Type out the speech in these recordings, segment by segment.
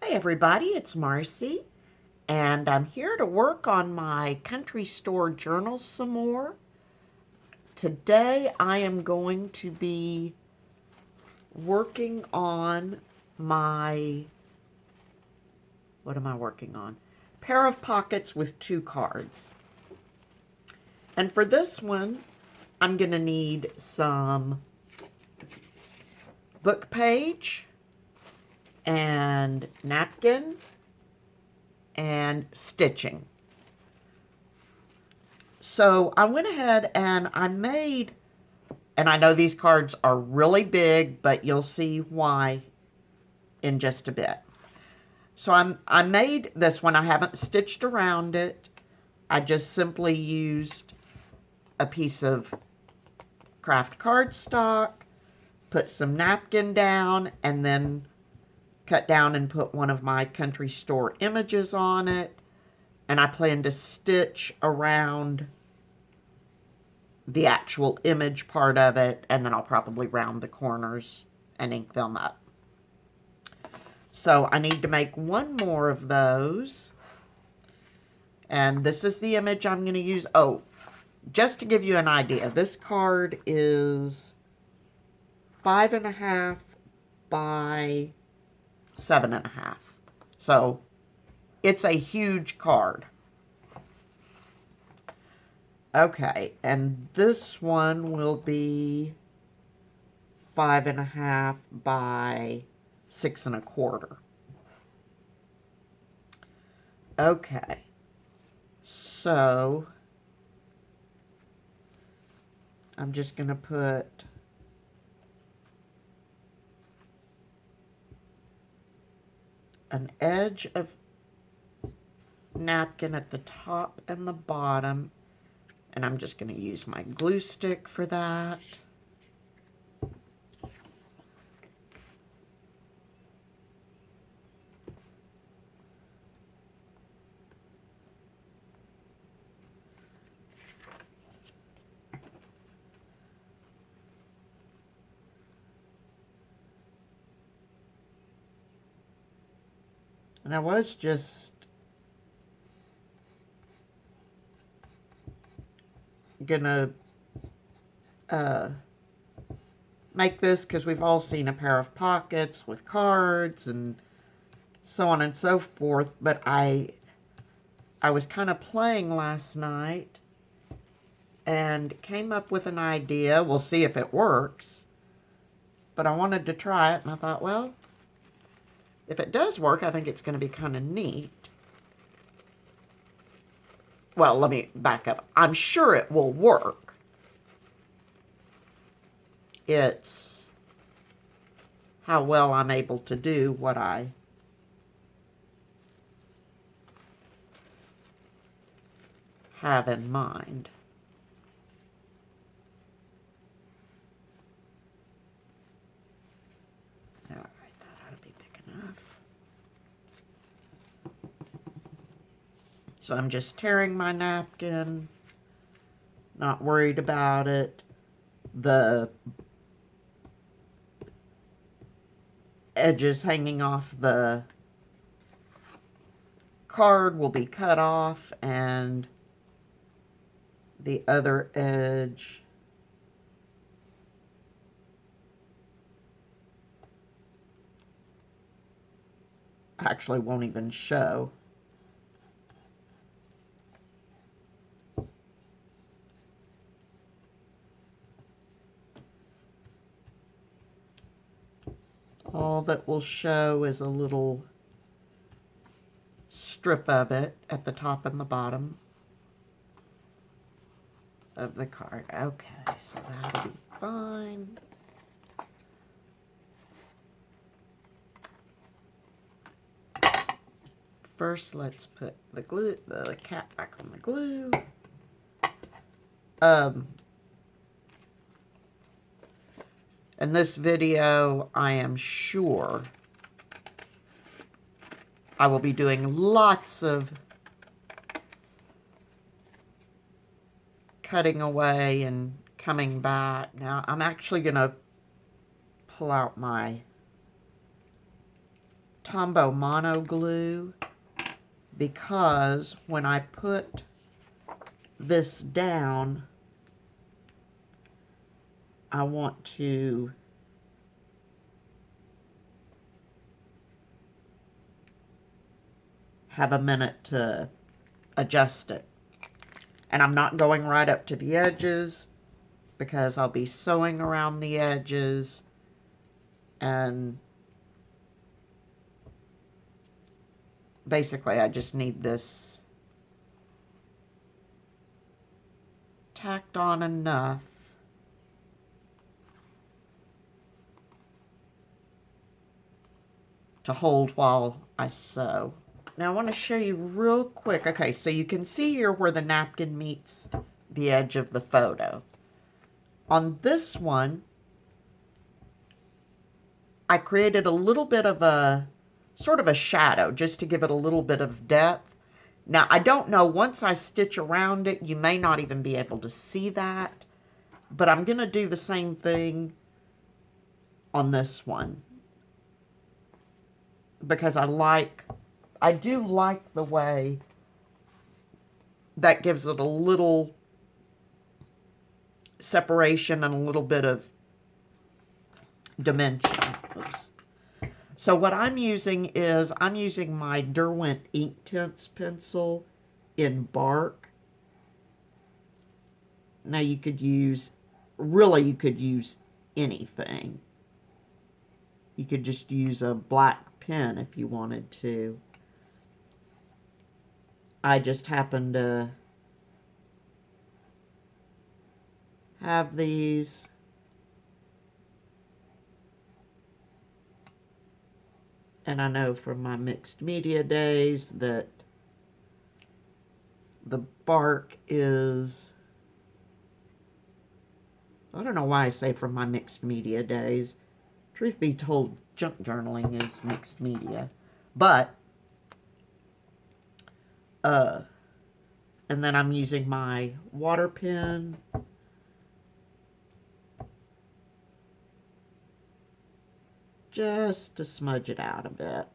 Hi everybody, it's Marcy, and I'm here to work on my country store journal some more. Today I am going to be working on my, what am I working on? Pair of pockets with 2 cards. And for this one, I'm going to need some book page and napkin and stitching. So I went ahead and I made, and I know these cards are really big, but you'll see why in just a bit. So I made this one. I haven't stitched around it. I just simply used a piece of craft cardstock, put some napkin down, and then cut down and put one of my country store images on it. And I plan to stitch around the actual image part of it, and then I'll probably round the corners and ink them up. So I need to make one more of those. And this is the image I'm going to use. Oh, just to give you an idea, this card is 5.5 by 7.5. So it's a huge card. Okay, and this one will be 5.5 by 6.25. Okay, so I'm just going to put an edge of napkin at the top and the bottom, and I'm just going to use my glue stick for that. And I was just gonna make this because we've all seen a pair of pockets with cards and so on and so forth, but I was kind of playing last night and came up with an idea. We'll see if it works, but I wanted to try it, and I thought, well, if it does work, I think it's going to be kind of neat. Well, let me back up. I'm sure it will work. It's how well I'm able to do what I have in mind. All right, that ought to be big enough. So I'm just tearing my napkin, not worried about it. The edges hanging off the card will be cut off, and the other edge actually won't even show. All that will show is a little strip of it at the top and the bottom of the card. Okay, so that'll be fine. First, let's put the glue, the cap back on the glue. In this video, I am sure I will be doing lots of cutting away and coming back. Now, I'm actually going to pull out my Tombow Mono Glue because when I put this down, I want to have a minute to adjust it. And I'm not going right up to the edges because I'll be sewing around the edges, and basically I just need this tacked on enough to hold while I sew. Now I want to show you real quick. Okay, so you can see here where the napkin meets the edge of the photo. On this one, I created a little bit of a sort of a shadow just to give it a little bit of depth. Now, I don't know, once I stitch around it, you may not even be able to see that, but I'm going to do the same thing on this one because I do like the way that gives it a little separation and a little bit of dimension. Oops. So what I'm using is, I'm using my Derwent Inktense pencil in bark. Now you could use, really you could use anything. You could just use a black pen if you wanted to. I just happen to have these. And I know from my mixed media days that the bark is, I don't know why I say from my mixed media days. Truth be told, junk journaling is mixed media. But, and then I'm using my water pen. Just to smudge it out a bit.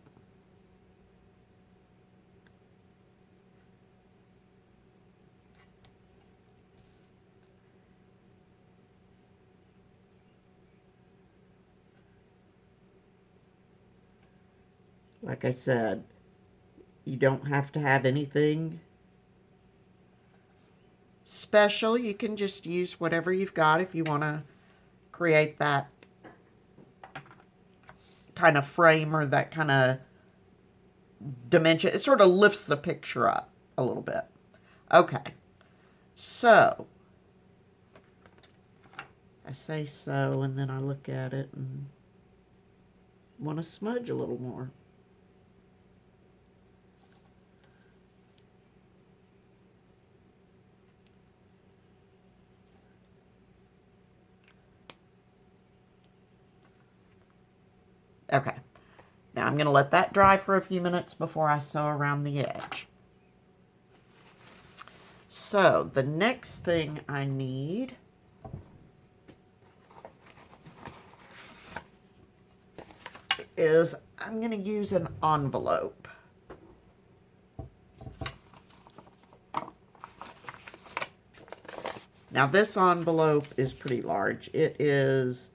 Like I said, you don't have to have anything special. You can just use whatever you've got if you want to create that kind of frame or that kind of dimension. It sort of lifts the picture up a little bit. Okay, so I say so and then I look at it and want to smudge a little more. Okay, now I'm going to let that dry for a few minutes before I sew around the edge. So the next thing I need is I'm going to use an envelope. Now this envelope is pretty large. It is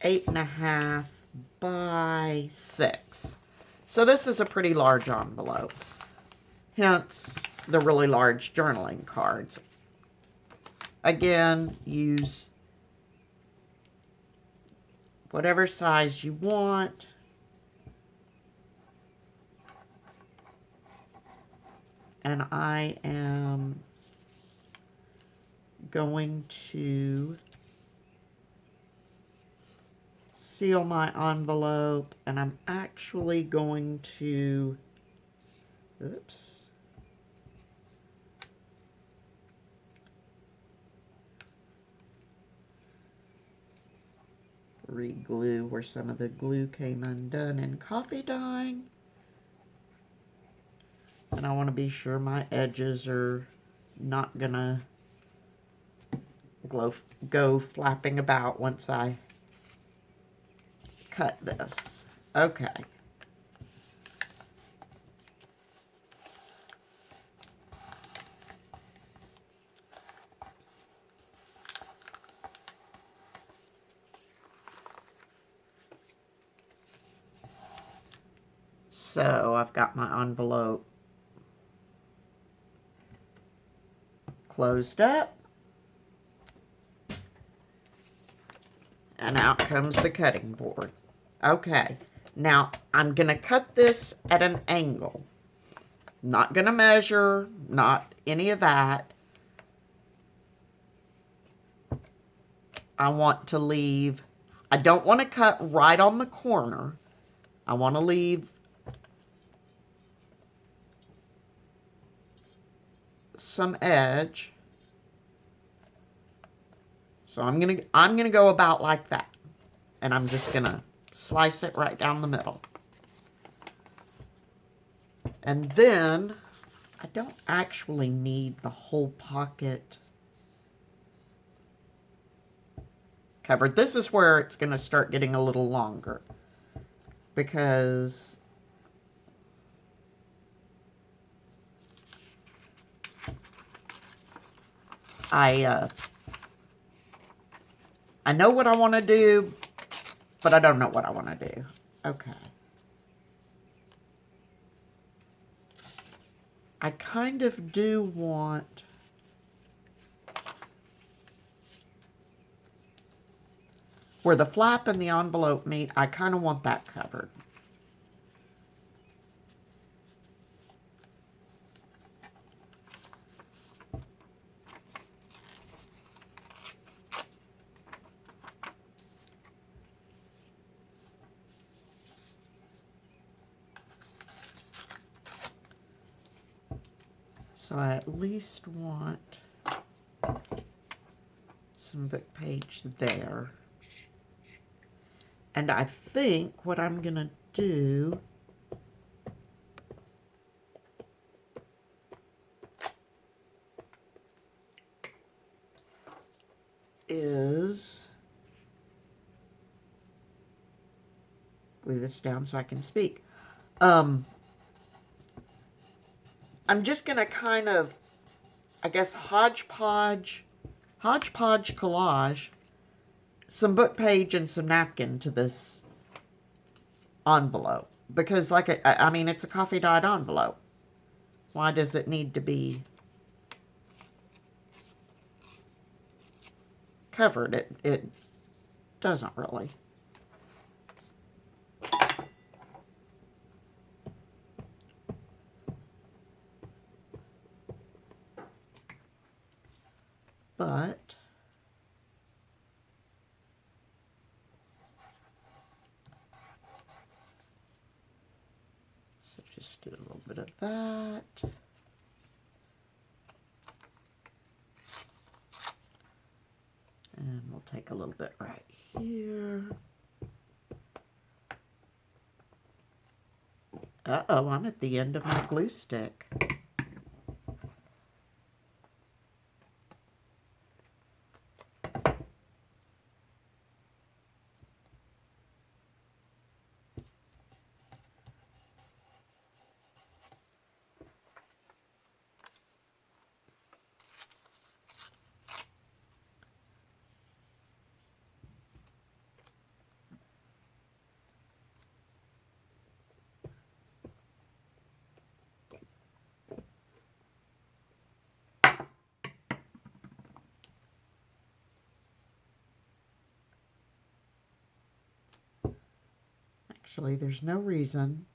8.5 by 6. So this is a pretty large envelope. Hence the really large journaling cards. Again, use whatever size you want. And I am going to seal my envelope, and I'm actually going to, oops, re-glue where some of the glue came undone in coffee dyeing. And I want to be sure my edges are not gonna go flapping about once I cut this. Okay, So I've got my envelope closed up. And out comes the cutting board. Okay, now I'm going to cut this at an angle. Not going to measure, not any of that. I want to leave, I don't want to cut right on the corner. I want to leave some edge. So I'm gonna go about like that. And I'm just gonna slice it right down the middle. And then I don't actually need the whole pocket covered. This is where it's gonna start getting a little longer, because I know what I want to do, but I don't know what I want to do. Okay. I kind of do want where the flap and the envelope meet, I kind of want that covered. So I at least want some book page there. And I think what I'm going to do is leave this down so I can speak. I'm just going to kind of, I guess, hodgepodge collage some book page and some napkin to this envelope. Because, like, I mean, it's a coffee dyed envelope. Why does it need to be covered? It doesn't really. But so just do a little bit of that. And we'll take a little bit right here. Uh-oh, I'm at the end of my glue stick. Actually, there's no reason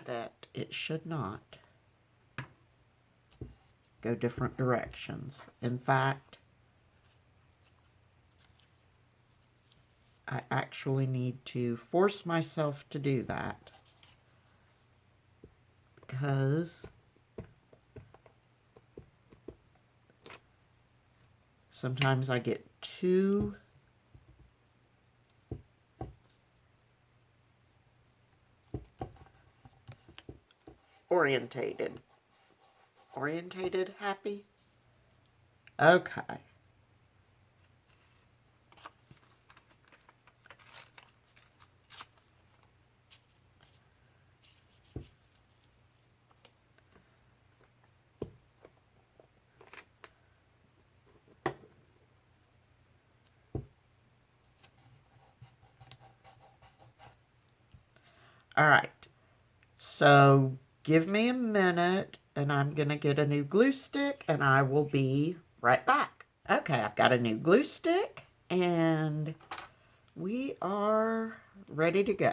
that it should not go different directions. In fact, I actually need to force myself to do that, because sometimes I get too orientated. Orientated, happy? Okay. All right. So give me a minute and I'm going to get a new glue stick and I will be right back. Okay, I've got a new glue stick and we are ready to go.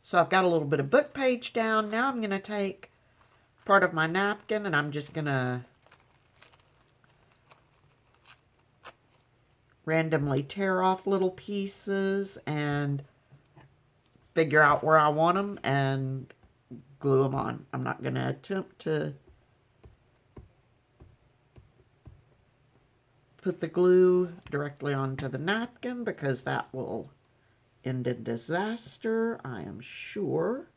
So I've got a little bit of book page down. Now I'm going to take part of my napkin and I'm just going to randomly tear off little pieces and figure out where I want them and glue them on. I'm not going to attempt to put the glue directly onto the napkin because that will end in disaster, I am sure.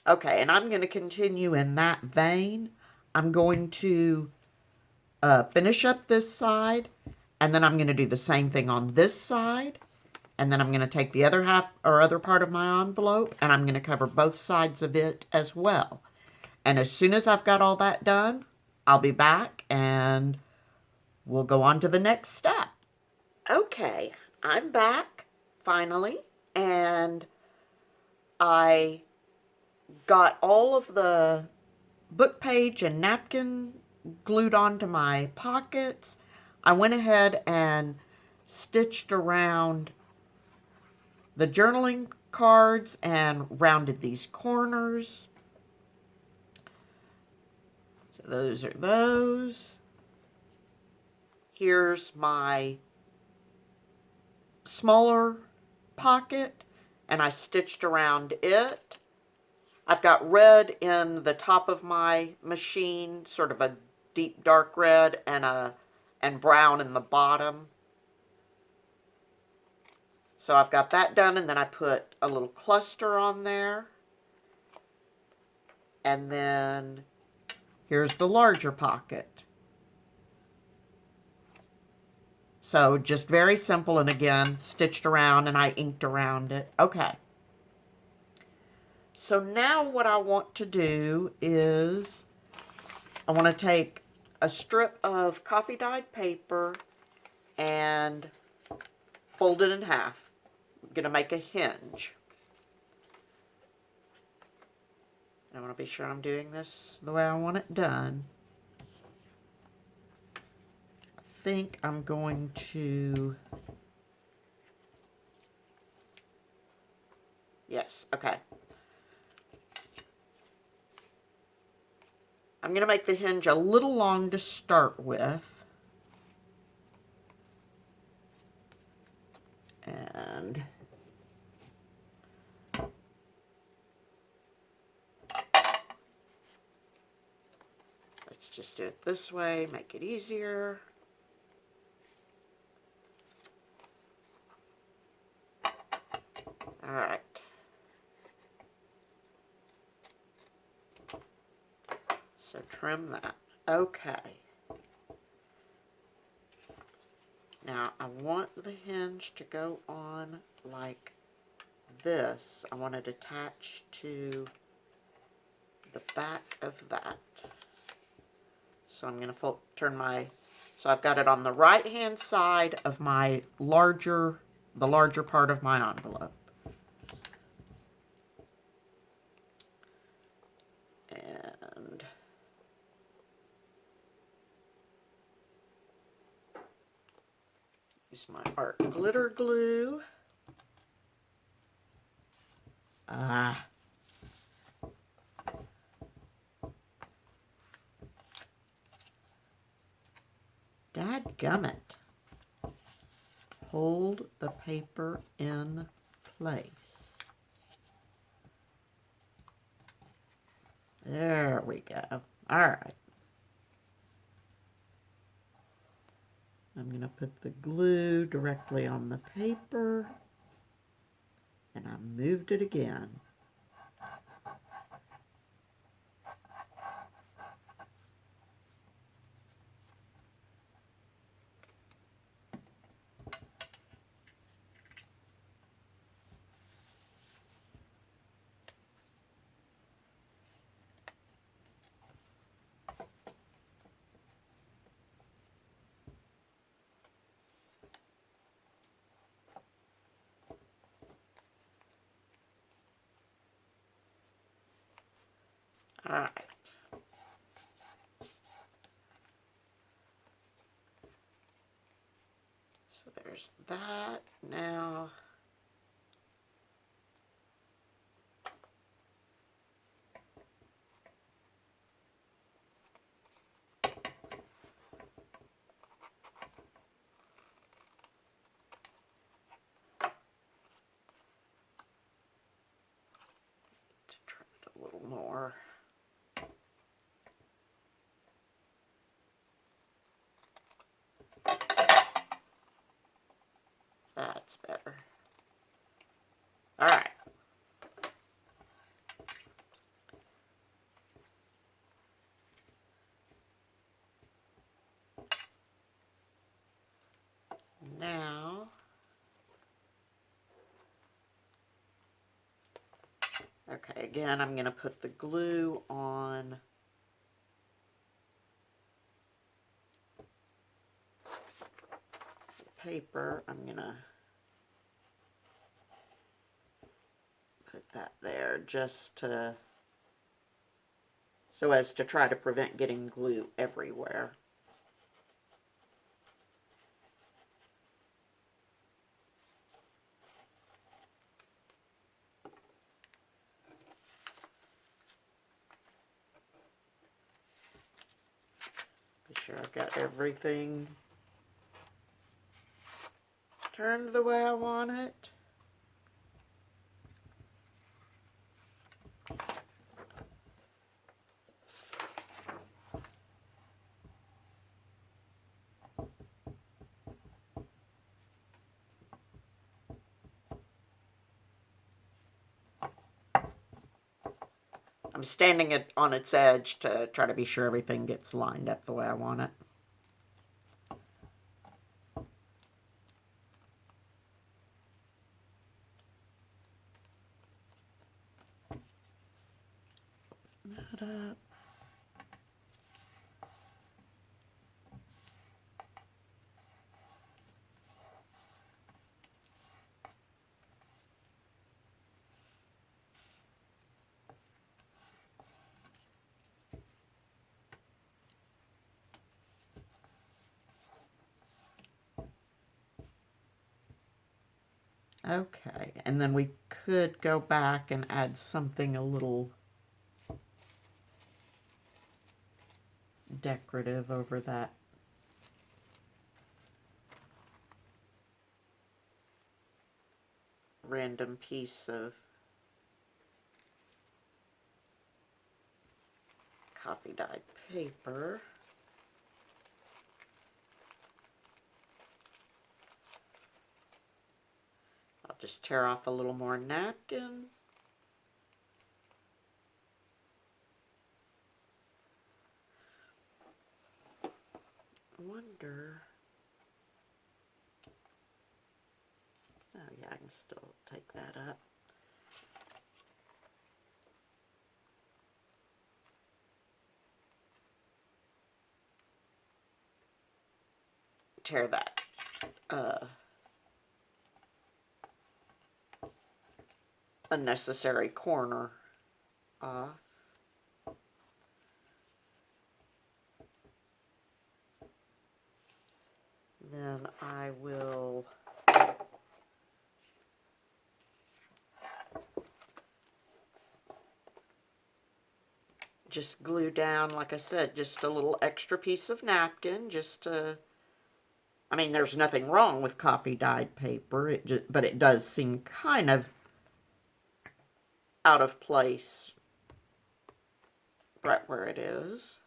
Okay, and I'm going to continue in that vein. I'm going to finish up this side, and then I'm going to do the same thing on this side, and then I'm going to take the other half or other part of my envelope, and I'm going to cover both sides of it as well. And as soon as I've got all that done, I'll be back, and we'll go on to the next step. Okay, I'm back, finally, and I got all of the book page and napkin glued onto my pockets. I went ahead and stitched around the journaling cards and rounded these corners. So those are those. Here's my smaller pocket and I stitched around it. I've got red in the top of my machine, sort of a deep dark red, and brown in the bottom. So I've got that done, and then I put a little cluster on there. And then here's the larger pocket. So just very simple, and again, stitched around, and I inked around it. Okay. So now what I want to do is I want to take a strip of coffee dyed paper and fold it in half. I'm going to make a hinge. I want to be sure I'm doing this the way I want it done. I think I'm going to... Yes, okay. I'm going to make the hinge a little long to start with. And let's just do it this way, make it easier. All right. So trim that. Okay. Now I want the hinge to go on like this. I want it attached to the back of that. So I'm going to turn my, so I've got it on the right hand side of my the larger part of my envelope. And use my art glitter glue. Dadgummit. Hold the paper in place. There we go. All right. I'm going to put the glue directly on the paper. And I moved it again. All right. So there's that. Now, to trim it a little more. That's better. All right. Now, okay, again, I'm going to put the glue on the paper. I'm going to put that there just to, so as to try to prevent getting glue everywhere. Be sure I've got everything turned the way I want it. I'm standing it on its edge to try to be sure everything gets lined up the way I want it. That up. Okay, and then we could go back and add something a little decorative over that. Random piece of copy dyed paper. I'll just tear off a little more napkin. I wonder. Oh yeah, I can still take that up. Tear that unnecessary corner off. Then I will just glue down, like I said, just a little extra piece of napkin, just to, I mean, there's nothing wrong with copy dyed paper, but it does seem kind of out of place right where it is.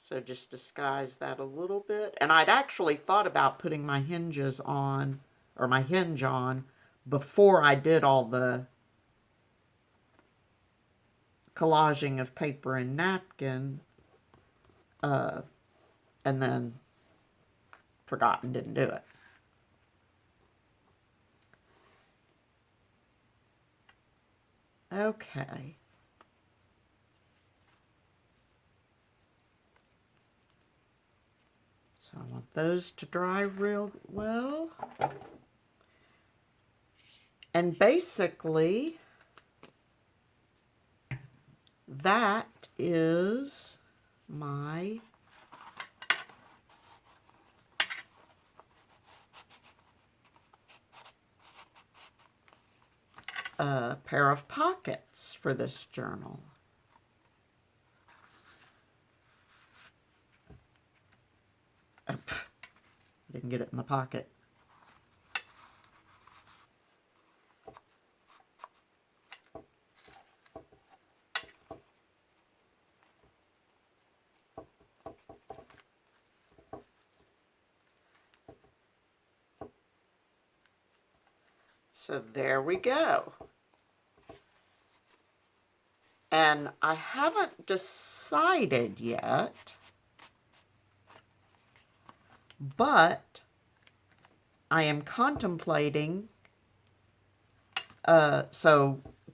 So just disguise that a little bit. And I'd actually thought about putting my hinges on, or my hinge on, before I did all the collaging of paper and napkin, and then forgot and didn't do it. Okay. So I want those to dry real well. And basically, that is my pair of pockets for this journal. Didn't get it in the pocket. So there we go. And I haven't decided yet, but I am contemplating, okay,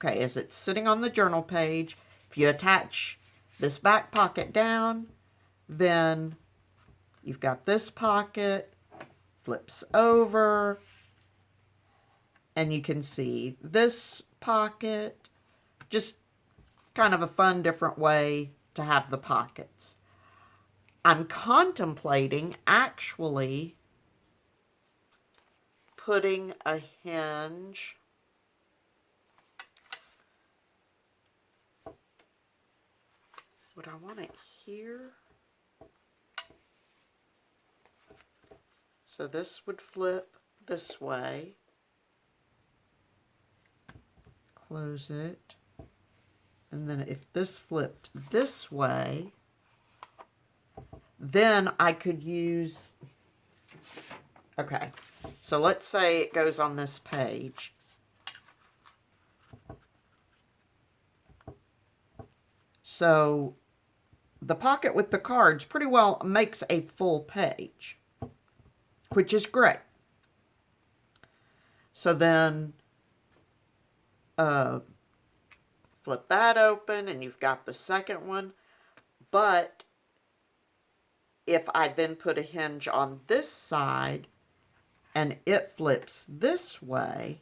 as it's sitting on the journal page, if you attach this back pocket down, then you've got this pocket, flips over, and you can see this pocket. Just kind of a fun, different way to have the pockets. I'm contemplating actually putting a hinge would I want it here? So this would flip this way. Close it. And then if this flipped this way, then I could use, okay, so let's say it goes on this page. So the pocket with the cards pretty well makes a full page, which is great. So then flip that open and you've got the second one. But if I then put a hinge on this side and it flips this way,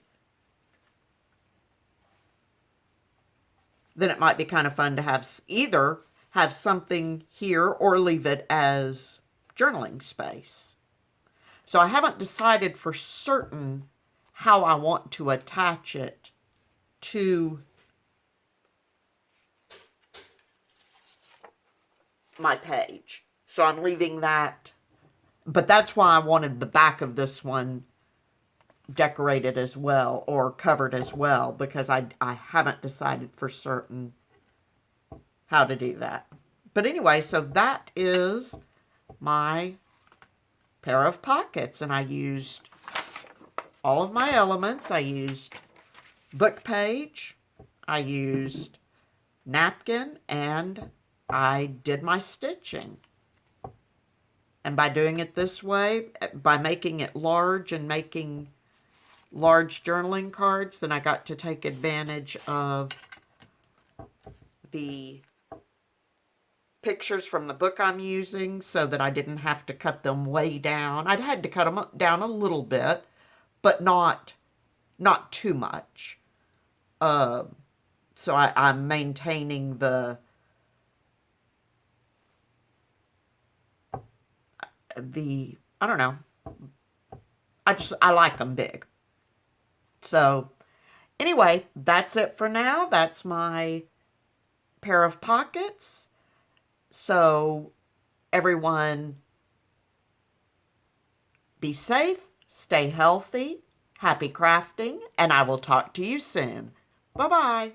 then it might be kind of fun to have either have something here or leave it as journaling space. So I haven't decided for certain how I want to attach it to my page. So I'm leaving that, but that's why I wanted the back of this one decorated as well or covered as well, because I haven't decided for certain how to do that. But anyway, so that is my pair of pockets, and I used all of my elements. I used book page, I used napkin, and I did my stitching. And by doing it this way, by making it large and making large journaling cards, then I got to take advantage of the pictures from the book I'm using so that I didn't have to cut them way down. I'd had to cut them down a little bit, but not too much. So I'm maintaining the I don't know. I like them big. So anyway, that's it for now. That's my pair of pockets. So everyone be safe, stay healthy, happy crafting, and I will talk to you soon. Bye-bye.